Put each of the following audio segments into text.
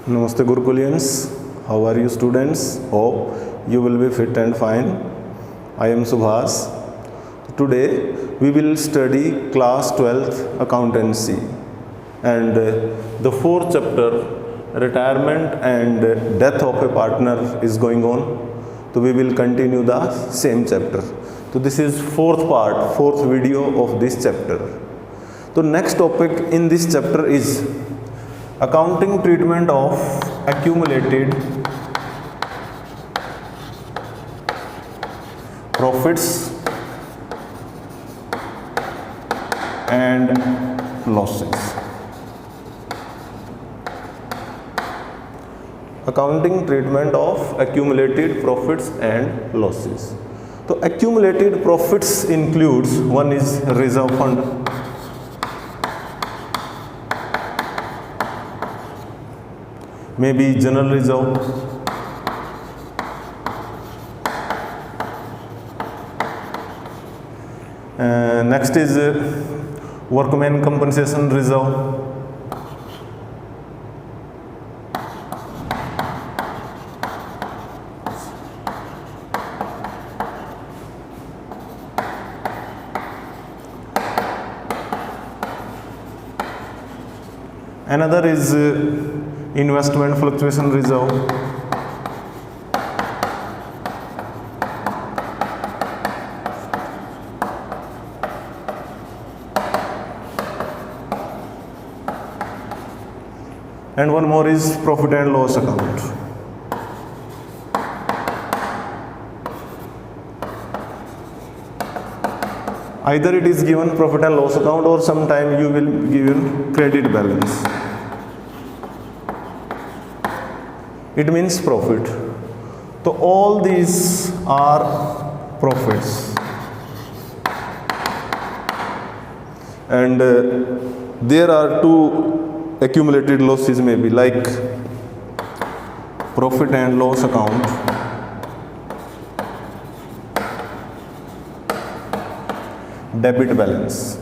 Namaste Gurukulians, how are you students? Hope you will be fit and fine. I am Subhas. Today we will study class 12th accountancy and the fourth chapter, retirement and death of a partner, is going on. So we will continue the same chapter. So this is fourth video of this chapter. So next topic in this chapter is accounting treatment of accumulated profits and losses. Accounting treatment of accumulated profits and losses. So accumulated profits includes, one is reserve fund, maybe general reserve, next is workman compensation reserve, another is investment fluctuation reserve, and one more is profit and loss account. Either it is given profit and loss account or sometime you will be given credit balance. It means profit. So all these are profits, and there are two accumulated losses, maybe like profit and loss account, debit balance,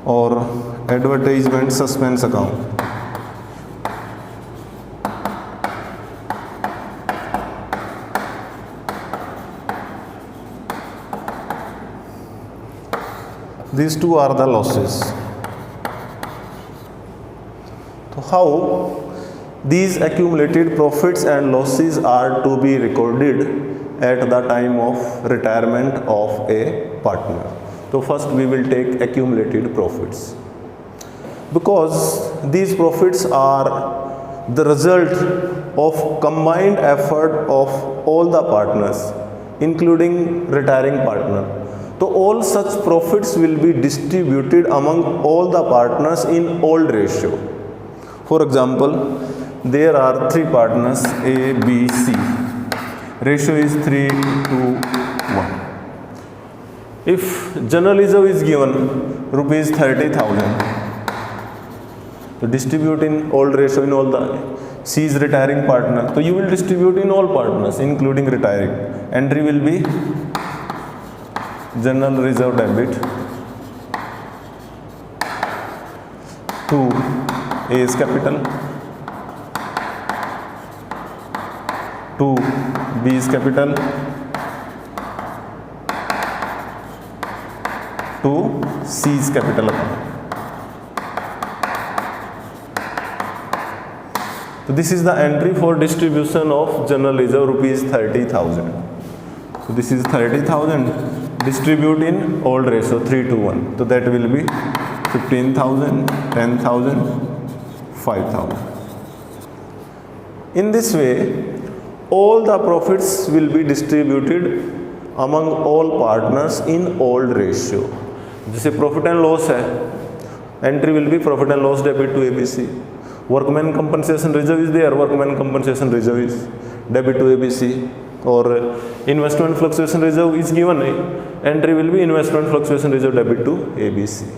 or advertisement suspense account. These two are the losses. So how these accumulated profits and losses are to be recorded at the time of retirement of a partner? So first we will take accumulated profits, because these profits are the result of combined effort of all the partners, including retiring partner. So all such profits will be distributed among all the partners in old ratio. For example, there are three partners A, B, C. Ratio is 3 to 1. If general reserve is given rupees 30,000, to distribute in old ratio in all the, C is retiring partner, so you will distribute in all partners including retiring. Entry will be general reserve debit to A is capital, to B is capital, to C is capital account. So this is the entry for distribution of general reserve rupees 30,000. So this is 30,000, distribute in old ratio 3 to 1. So that will be 15,000, 10,000, 5,000. In this way, all the profits will be distributed among all partners in old ratio. जैसे profit and loss है, entry will be profit and loss debit to ABC. Workman compensation reserve is there, workman compensation reserve is debit to ABC, or investment fluctuation reserve is given, entry will be investment fluctuation reserve debit to ABC.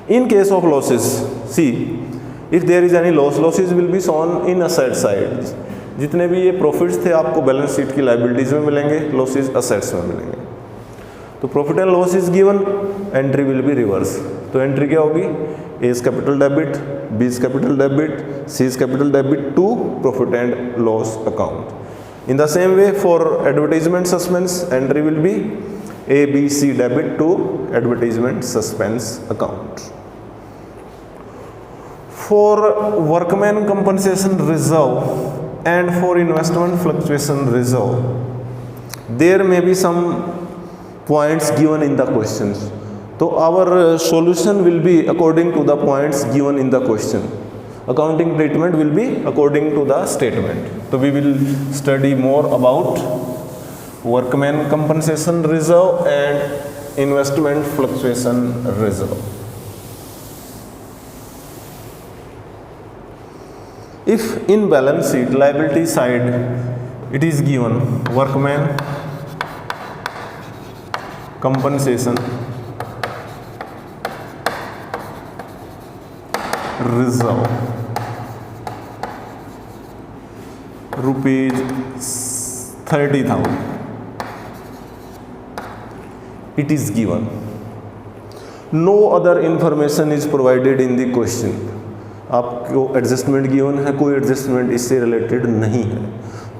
In case of losses, see, if there is any loss, losses will be shown in asset side. जितने भी ये profits थे आपको balance sheet की liabilities में मिलेंगे, losses assets में मिलेंगे. तो profit and loss is given, entry will be reverse. तो एंट्री क्या होगी, A is capital debit, B is capital debit, C is capital debit to profit and loss account. In the same way for advertisement suspense, entry will be A B C debit to advertisement suspense account. For workman compensation reserve and for investment fluctuation reserve, there may be some points given in the questions. So our solution will be according to the points given in the question. Accounting treatment will be according to the statement. So we will study more about workman compensation reserve and investment fluctuation reserve. If in balance sheet liability side it is given workman compensation reserve rupees 30,000, it is given, no other information is provided in the question. आपको adjustment given है, कोई adjustment इससे related नहीं है,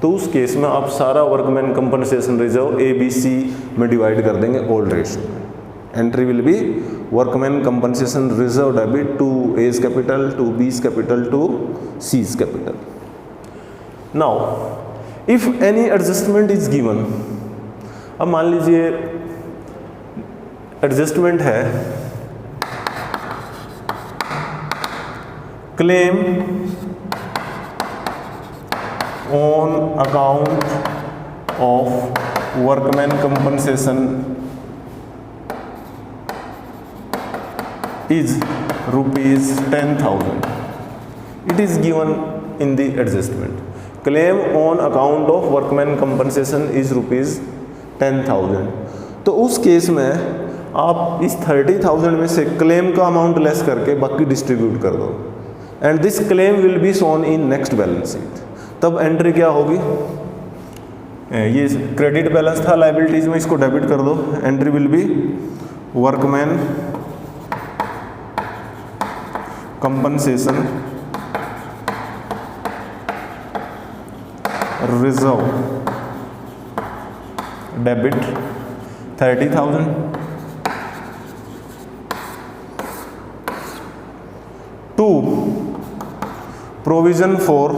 तो उस case में आप सारा workman compensation reserve A B C में डिवाइड कर देंगे ओल्ड रेशियो में। Entry will be workman compensation reserve debit to A's capital to B's capital to C's capital. Now if any adjustment is given, अब मान लीजिए adjustment है claim on account of workman compensation is rupees 10,000. It is given in the adjustment. Claim on account of workman compensation is rupees 10,000. तो उस case में आप इस 30,000 में से क्लेम का अमाउंट लेस करके बाकी डिस्ट्रीब्यूट कर दो, and this claim will be shown in next balance sheet. तब एंट्री क्या होगी, ये क्रेडिट बैलेंस था लाइबिलिटीज में, इसको डेबिट कर दो, entry will be workman compensation reserve debit 30,000 to provision for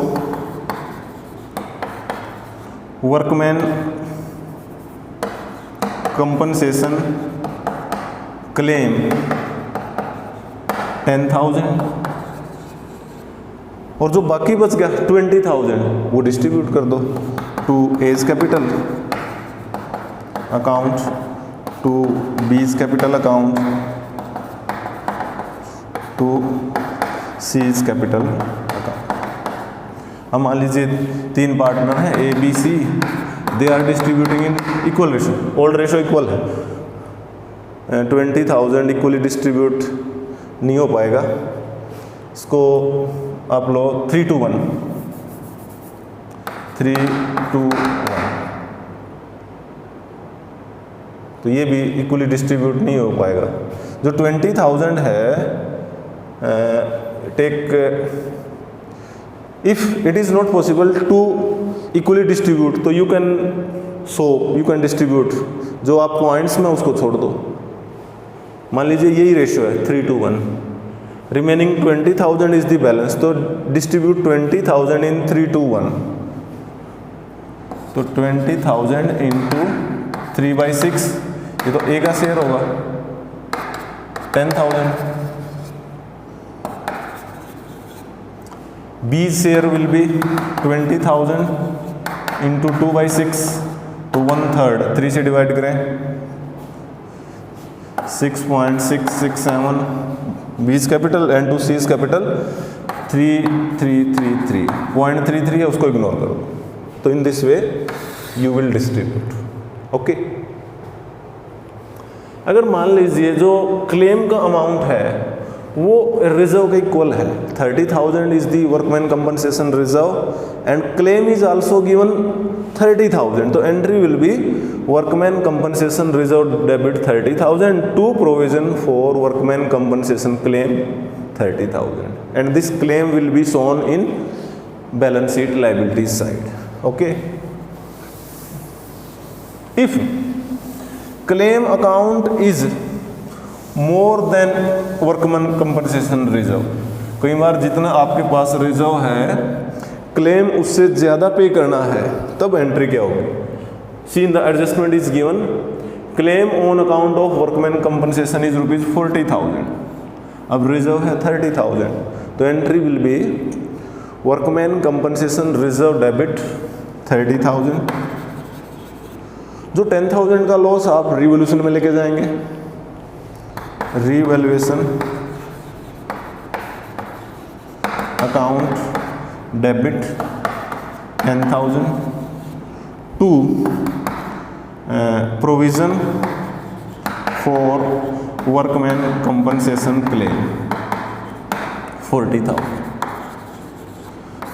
workman compensation claim 10,000, और जो बाकी बच गया 20,000 वो डिस्ट्रीब्यूट कर दो to A's capital account, to B's capital account, to C's capital account. अब मान लीजिए 3 पार्टनर हैं A B C, they are distributing in equal ratio, old ratio equal है, 20,000 इक्वली डिस्ट्रीब्यूट नहीं हो पाएगा, इसको आप लो 3:1, 3:1, तो ये भी इक्वली डिस्ट्रीब्यूट नहीं हो पाएगा। जो 20,000 है, take if it is not possible to equally distribute, तो यू कैन डिस्ट्रीब्यूट, जो आप पॉइंट्स में उसको छोड़ दो। मान लीजिए यही रेशियो है 3:1, रिमेनिंग 20,000 इज द बैलेंस, तो डिस्ट्रीब्यूट 20,000 इन 3:1, तो 20,000 इंटू 3/6, ये तो ए का शेयर होगा 10,000, B share will be 20,000 into 2/6, तो 1/3, 3 से डिवाइड करें 6.667, B's capital and to C's capital 3.33 है, उसको इग्नोर करो। तो in this way you will distribute. Okay, अगर मान लीजिए जो क्लेम का अमाउंट है वो रिजर्व के इक्वल है, 30,000 is the workman compensation reserve and claim is also given 30,000. तो entry will be workman compensation reserve debit 30,000 to provision for workman compensation claim 30,000, and this claim will be shown in balance sheet liabilities side. Okay. If claim account is more than workman compensation reserve, कई बार जितना आपके पास reserve है claim उससे ज़्यादा पे करना है, तब एंट्री क्या होगी? See in the adjustment is given claim on account of workman compensation is ₹40,000, अब रिजर्व है 30,000, तो entry will be workman compensation reserve debit 30,000। जो 10,000 का लॉस आप रिवोल्यूशन में लेके जाएंगे, revaluation account debit 10,000 to provision for workman compensation claim 40,000.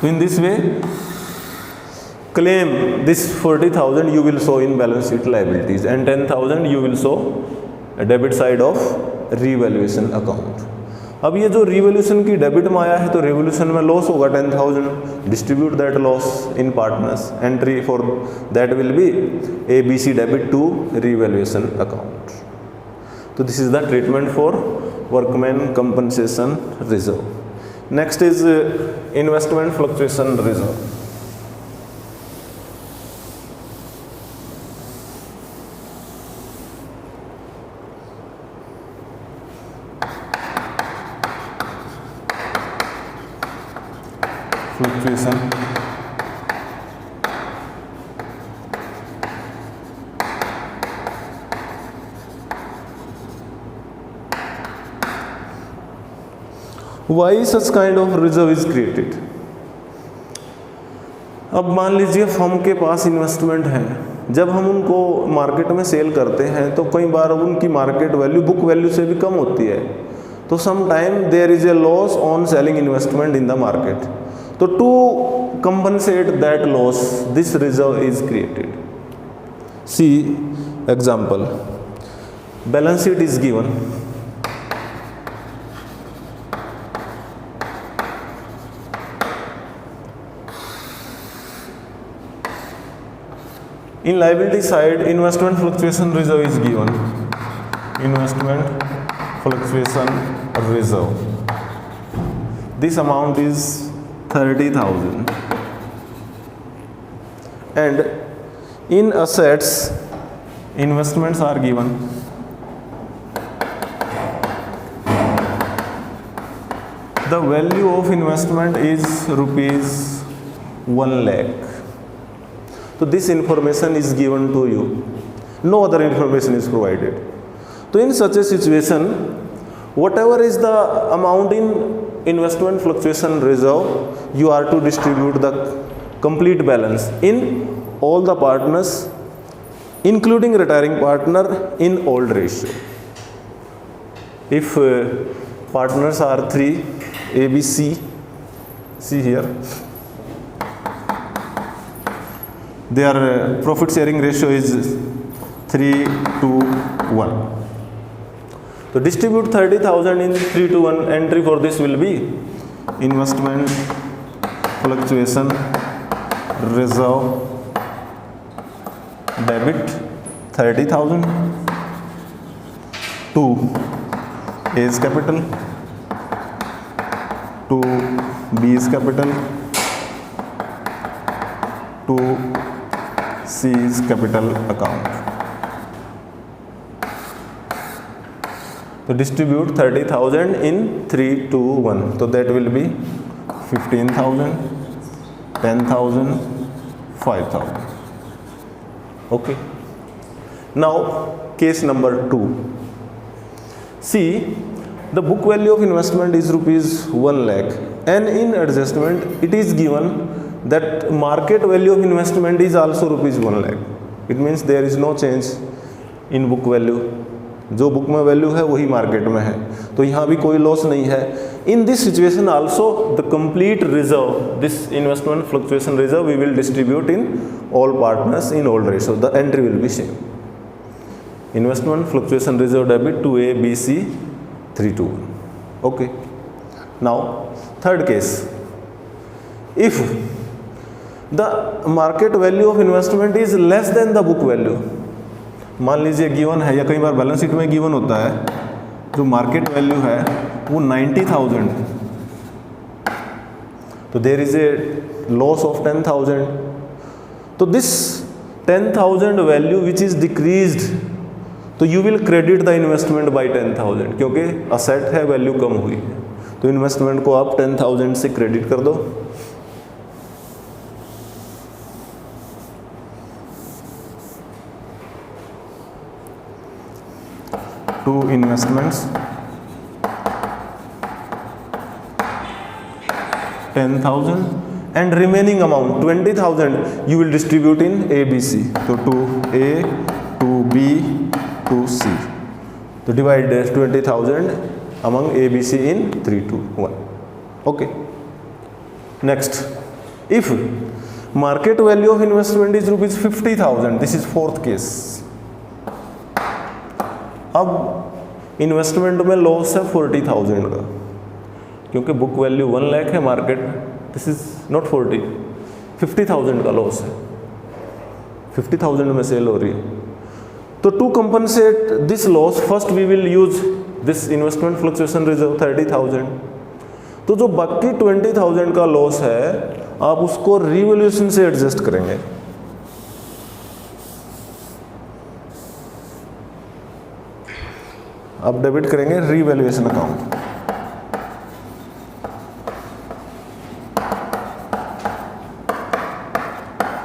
So in this way, claim this 40,000 you will show in balance sheet liabilities and 10,000 you will show a debit side of revaluation account. अब ये जो revolution की debit में आया है तो revolution में loss होगा 10,000, distribute that loss in partners, entry for that will be ABC debit to revaluation account. तो this is the treatment for workman compensation reserve. Next is investment fluctuation reserve. Fluctuation why such kind of reserve is created? अब मान लीजिए firm के पास investment है, जब हम उनको market में सेल करते हैं तो कई बार उनकी मार्केट वैल्यू बुक वैल्यू से भी कम होती है, तो some time there is a loss on selling investment in the market. तो to compensate that loss this reserve is created. See example, balance sheet is given, in liability side investment fluctuation reserve is given, investment fluctuation reserve, this amount is 30,000, and in assets investments are given, the value of investment is ₹1 lakh. So this information is given to you, no other information is provided. So in such a situation, whatever is the amount in investment fluctuation reserve, you are to distribute the complete balance in all the partners including retiring partner in old ratio. If partners are 3 ABC, see here their profit sharing ratio is 3:1. So distribute 30,000 in 3:1. Entry for this will be investment fluctuation reserve debit 30,000 to A's capital, to B's capital, to C's capital account. तो distribute 30,000 in 3:1. So that will be 15,000, 10,000, 5,000. Okay. Now case number 2. See, the book value of investment is ₹1 lakh, and in adjustment it is given that market value of investment is also ₹1 lakh. It means there is no change in book value. जो book में value है वही market में है, तो यहाँ भी कोई लॉस नहीं है। In this situation also the complete reserve, this investment fluctuation reserve we will distribute in all partners in old ratio, the entry will be same. Investment fluctuation reserve debit to A, B, C 3 to 1. Okay. Now third case, if the market value of investment is less than the book value, मान लीजिए given है, या कई बार balance sheet में given होता है जो मार्केट वैल्यू है वो 90,000, तो there is a loss of 10,000, तो this 10,000 value which is decreased, तो you will credit the investment by 10,000, क्योंकि असेट है, वैल्यू कम हुई है, तो इन्वेस्टमेंट को आप 10,000 से क्रेडिट कर दो। To investments 10,000 and remaining amount 20,000 you will distribute in A, B, C, तो to A, to B, to C, तो divide 20,000 among A, B, C in 3 to 1. Okay. Next, if market value of investment is rupees 50,000, this is fourth case. अब investment में loss है 40,000 का, क्योंकि book value 1 lakh है market, this is not 40, 50,000 का loss है, 50,000 में सेल हो रही है। तो to compensate this loss first we will use this investment fluctuation reserve 30,000, तो जो बाकी 20,000 का लॉस है आप उसको रिवैल्यूएशन से एडजस्ट करेंगे। आप डेबिट करेंगे revaluation account,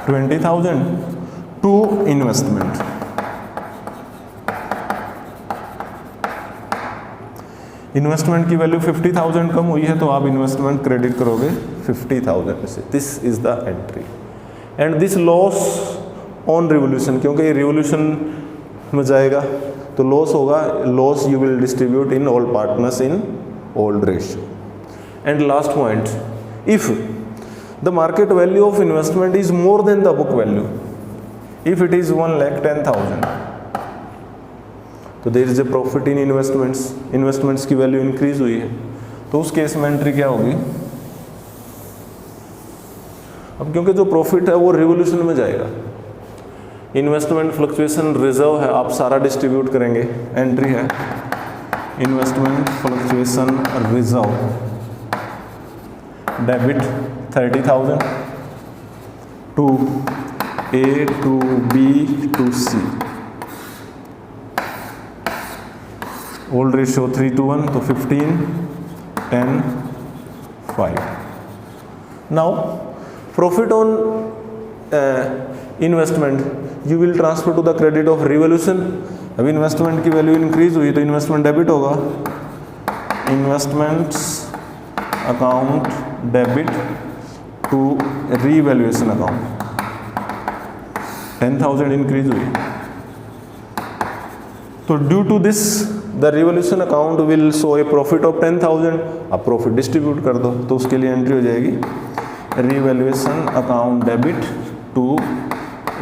$20,000 to investment. Investment की वैल्यू 50,000 कम हुई है, तो आप इन्वेस्टमेंट क्रेडिट करोगे 50,000 से। This is the entry and this loss on revolution, क्योंकि रिवोल्यूशन में जाएगा तो लॉस होगा, loss you will distribute in all partners in old ratio. And last point, if the market value of investment is more than the book value, if it is 1,10,000, तो there is A profit in investments, investments की value increase हुई है, तो उस case में entry क्या होगी? अब क्योंकि जो प्रॉफिट है वो रिवोल्यूशन में जाएगा, इन्वेस्टमेंट फ्लक्चुएशन रिजर्व है, आप सारा डिस्ट्रीब्यूट करेंगे, एंट्री है investment fluctuation reserve debit 30,000 to A, to B, to C, old ratio 3 to 1, तो 15, 10, 5. Now profit on investment you will transfer to the credit of revolution. अब investment की value increase हुई तो इन्वेस्टमेंट डेबिट होगा, investments account debit to revaluation account, 10,000 increase हुई, तो due to this the revolution account will show a profit of 10,000, आप profit distribute कर दो, तो उसके लिए एंट्री हो जाएगी revaluation account debit to A,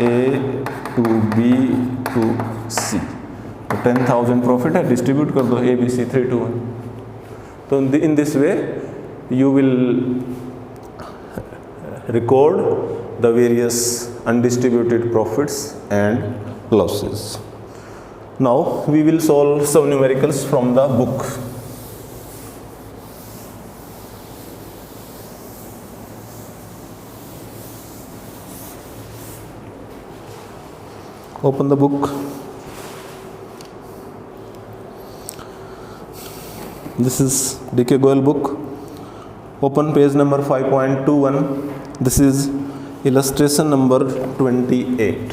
to B, to C, तो 10,000 प्रॉफिट है, डिस्ट्रीब्यूट कर दो A, B, C 3 to 1, तो in this way you will record the various undistributed profits and losses. Now we will solve some numericals from the book. Open the book. This is D.K. Goyal book. Open page number 5.21. This is illustration number 28.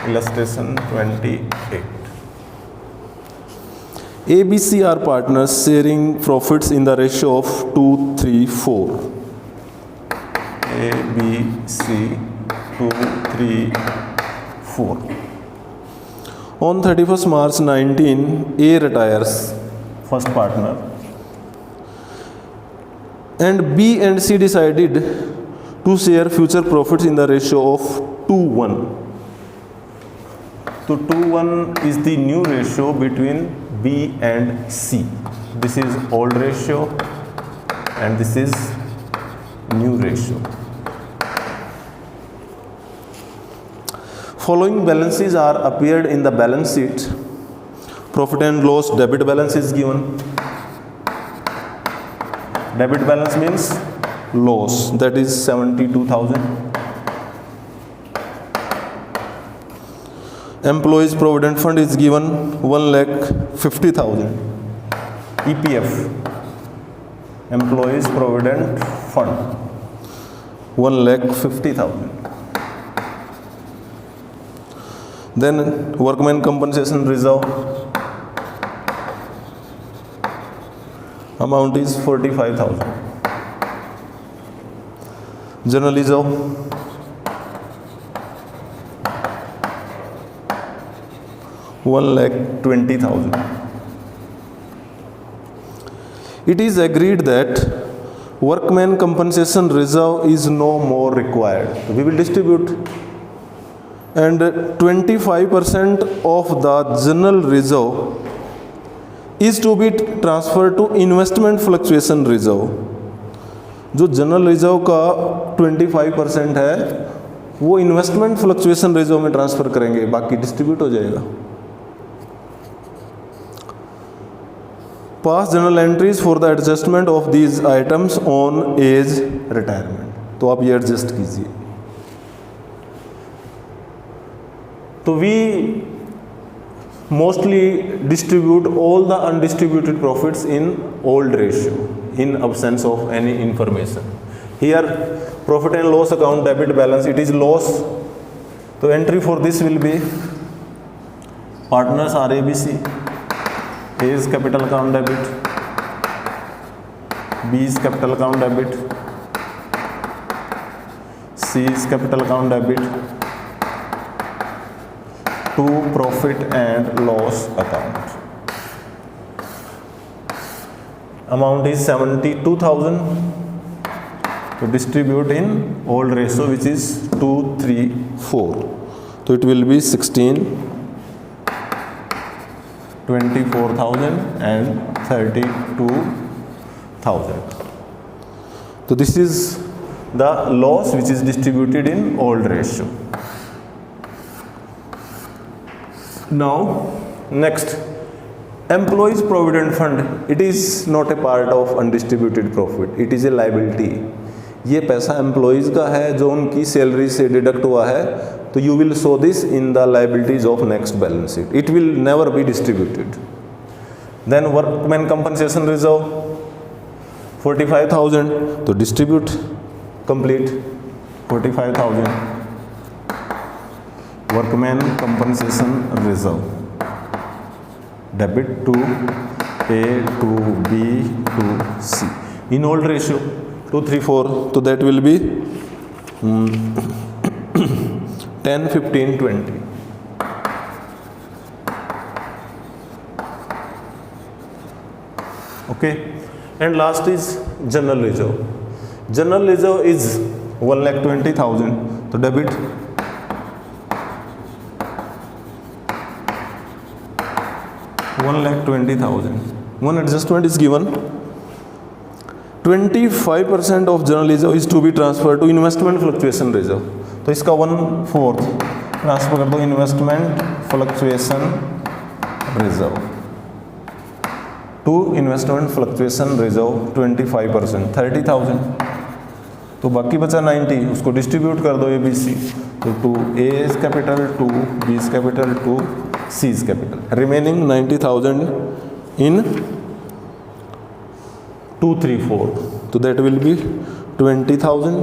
Illustration 28. A, B, C are partners sharing profits in the ratio of 2:3:4. A, B, C 2:3:4. On 31st March 19, A retires, first partner, and B and C decided to share future profits in the ratio of 2:1. So 2:1 is the new ratio between B and C. This is old ratio and this is new ratio. Following balances are appeared in the balance sheet. Profit and loss debit balance is given. Debit balance means loss, that is 72,000. Employees Provident Fund is given 1,50,000. EPF, Employees Provident Fund, 1,50,000. Then Workmen Compensation Reserve, amount is 45,000. General Reserve, $1,20,000. It is agreed that Workmen Compensation Reserve is no more required. We will distribute, and 25% of the General Reserve is to be transferred to Investment Fluctuation Reserve. जो general reserve का 25% है वो investment fluctuation reserve में transfer करेंगे, बाकी distribute हो जाएगा. Pass general entries for the adjustment of these items on A's retirement. तो आप ये एडजस्ट कीजिए. तो we mostly distribute all the undistributed profits in old ratio in absence of any information. Here profit and loss account debit balance, it is loss. So entry for this will be partners are ABC. A is capital account debit, B is capital account debit, C is capital account debit, to profit and loss account. Amount is 72,000 to distribute in old ratio, which is 2, 3, 4. So it will be 16, 24,000 and 32,000. So this is the loss which is distributed in old ratio. Now next, Employees Provident Fund, it is not a part of undistributed profit, it is a liability. ये पैसा employees का है जो उनकी salary से deduct हुआ है, तो you will show this in the liabilities of next balance sheet. It will never be distributed. Then workman compensation reserve 45,000, तो distribute complete 45,000. Workman compensation reserve debit to A, to B, to C in old ratio 2, 3, 4. So that will be 10, 15, 20. Okay, and last is general reserve. General reserve is 1,20,000. So debit $1,20,000. One adjustment is given. 25% of general reserve is to be transferred to investment fluctuation reserve. तो इसका 1/4 transfer कर दो investment fluctuation reserve to investment fluctuation reserve 25%, 30,000. तो बाकी बचा 90, उसको distribute कर दो ABC. तो to A is capital, to B is capital, to C is capital. Remaining 90,000 in 2, 3, 4. So that will be 20,000,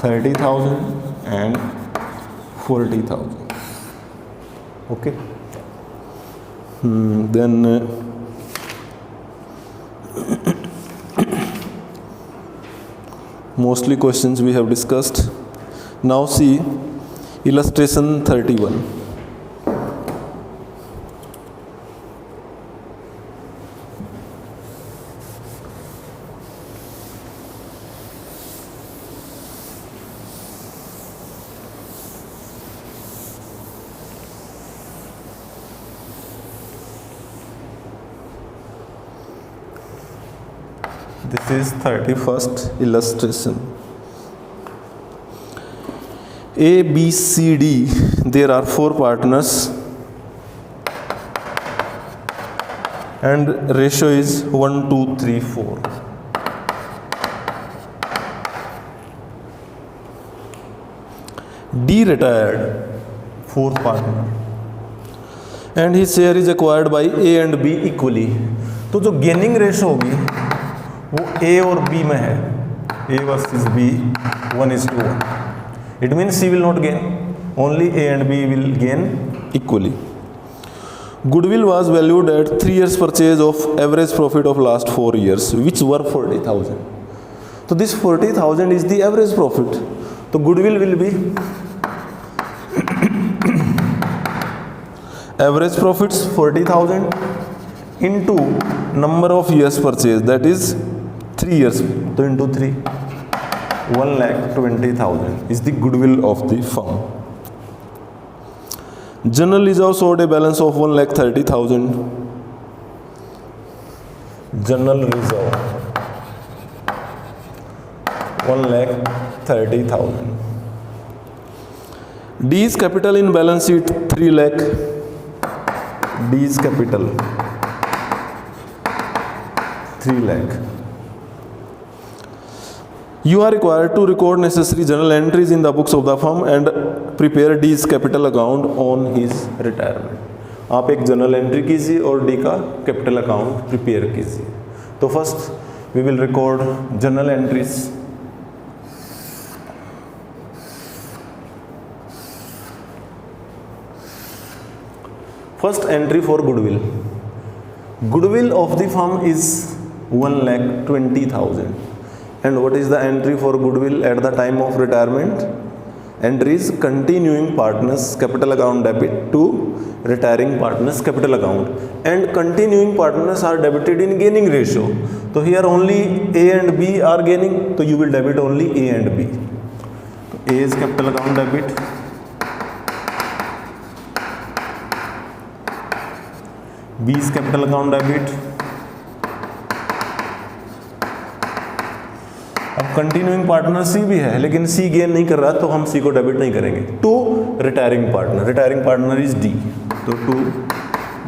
30,000 and 40,000. Okay. Then mostly questions we have discussed. Now see illustration 31. This is 31st illustration. A, B, C, D, there are 4 partners and ratio is 1, 2, 3, 4. D retired, 4th partner, and his share is acquired by A and B equally. तो जो gaining ratio होगी वो A और B में है, A versus B 1:1. It means C will not gain, only A and B will gain equally. Goodwill was valued at 3 years purchase of average profit of last 4 years, which were 40,000. So this 40,000 is the average profit. So goodwill will be average profits 40,000 into number of years purchase, that is 3 years. So into 3, 1,20,000 is the goodwill of the firm. General Reserve showed a balance of 1,30,000. General Reserve 1,30,000. D's capital in balance sheet 3 lakh. D's capital 3 lakh. You are required to record necessary journal entries in the books of the firm and prepare D's capital account on his retirement. आप एक journal entry कीजिए और D का capital account prepare कीजिए. तो first we will record journal entries. First entry for goodwill. Goodwill of the firm is 1,20,000. And what is the entry for goodwill at the time of retirement? Entry is continuing partners capital account debit to retiring partners capital account. And continuing partners are debited in gaining ratio. So here only A and B are gaining. So you will debit only A and B. So A is capital account debit. B is capital account debit. अब continuing partner C भी है लेकिन सी gain नहीं कर रहा तो हम सी को डेबिट नहीं करेंगे. To retiring partner is D. तो to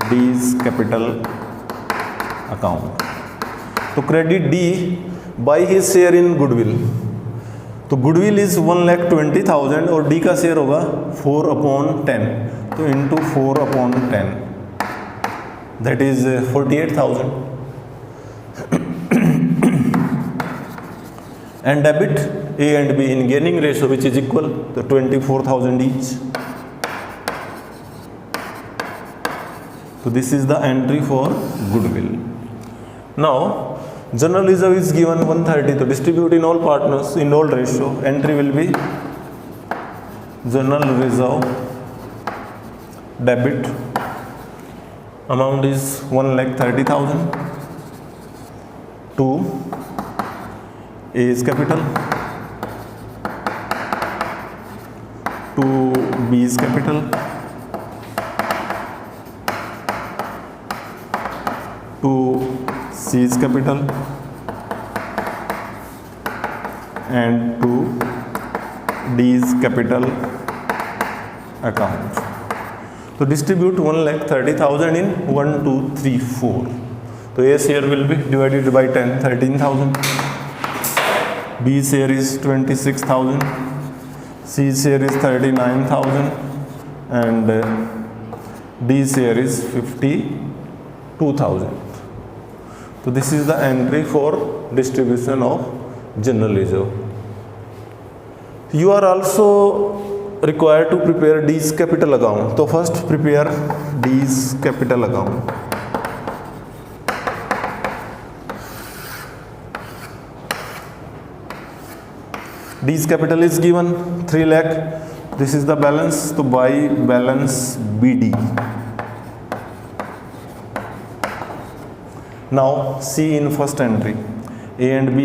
D is capital account. तो credit D by his share in goodwill. तो गुडविल इज 1,20,000 और डी का शेयर होगा 4/10. तो into 4/10 that is 48,000. And debit A and B in gaining ratio which is equal to 24,000 each. So this is the entry for goodwill. Now general reserve is given 130. So distribute in all partners in all ratio. Entry will be general reserve debit. Amount is 1,30,000 to A is capital, to B is capital, to C is capital, and to D is capital account. तो distribute 1,30,000 in 1, 2, 3, 4. तो A share will be divided by 10, 13,000. B share is 26,000. C share is 39,000. And D share is 52,000. So this is the entry for distribution of general reserve. You are also required to prepare D's capital account. So first prepare D's capital account. D's capital is given 3 lakh. This is the balance. So by balance BD. Now see in first entry A and B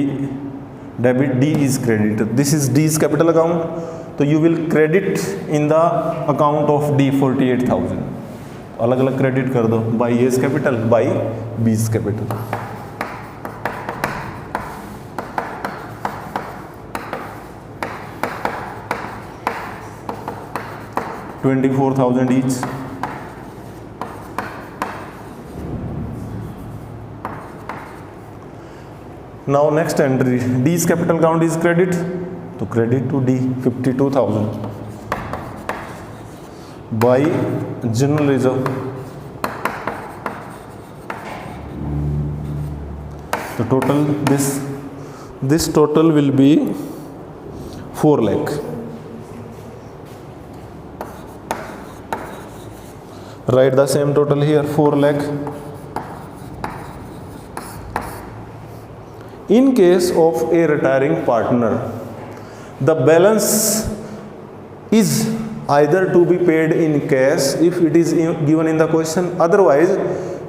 debit, D is credited. This is D's capital account. So you will credit in the account of D 48,000. अलग अलग credit कर दो by A's capital, by B's capital. 24,000 each. Now next entry, D's capital account is credit, तो credit to D 52,000 by general reserve. The total, this total will be 4 lakh. Write the same total here, 4 lakh. In case of a retiring partner, the balance is either to be paid in cash if it is given in the question. Otherwise,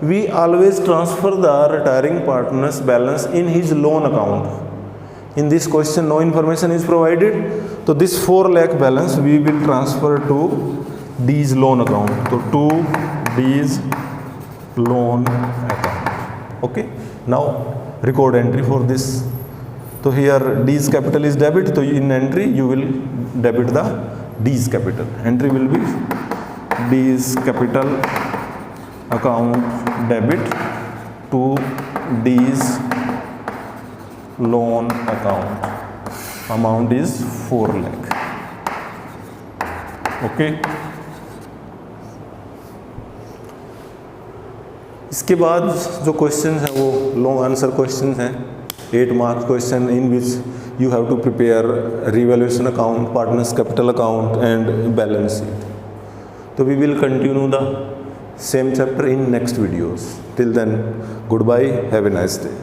we always transfer the retiring partner's balance in his loan account. In this question, no information is provided. So this 4 lakh balance we will transfer to D's loan account. So to D's loan account. Okay. Now record entry for this. So here D's capital is debit. So in entry you will debit the D's capital. Entry will be D's capital account debit to D's loan account. Amount is 4 lakh. Okay. इसके बाद जो question है वो long answer question हैं, 8 marks question in which you have to prepare revaluation account, partners capital account and balance sheet. तो we will continue the same chapter in next videos. Till then, goodbye, have a nice day.